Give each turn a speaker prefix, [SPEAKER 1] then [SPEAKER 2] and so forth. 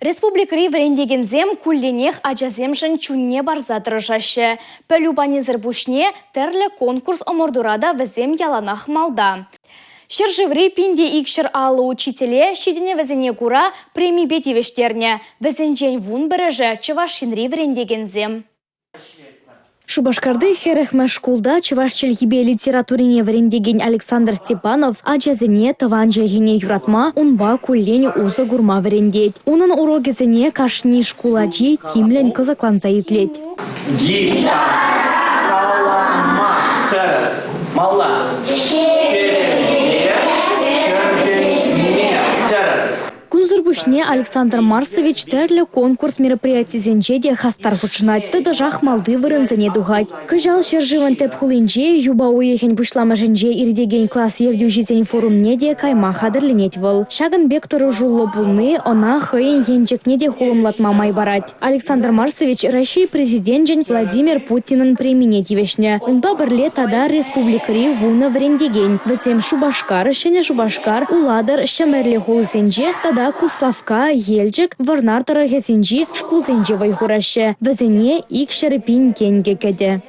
[SPEAKER 1] Республикари врендегензем кулленех ачаземшін чунне барза тұрышашы. Пәлюбанезір бұшне тәрлі конкурс омордурада візем яланах малда. Шыржыври пинде икшір алы учителе шедіне візіне кура премий бетевештерне. Візенжен вун біріжі чывашинри врендегензем. Шубашкарды херехме шкулда чывашчыл хибе литературине врендеген Александр Степанов ачазене тыванжегене юратма унба куллень узы гурма врендет. Унын урогезене кашни шкуладжи тимлен кызыкланса итлет. Кунзурбушне Александр Марсович тәрлі конкурс мероприятий зенчеде хастар хучынат, тыдыжах малды вырынзыне дугать. Кыжал шержыван тәп хулинже, юба уехен бушлама женже ирдеген класс ердюжизен форумне де кайма хадырленет выл. Шагын бектору жуллы булны, она хыйын енчекне де хулымлатма май барать. Александр Марсович Россия президентжен Владимир Путинын премине тивешне. Унба бірле тада республикари вуна врендеген. Візем Шубашкар, шене Шубашкар, уладыр шамерле хулзенже, тада Куславка, Елчик, Варнартара Хесинджи, Шкулзенджи вайхураше. Везене икшер пин тенге кеде.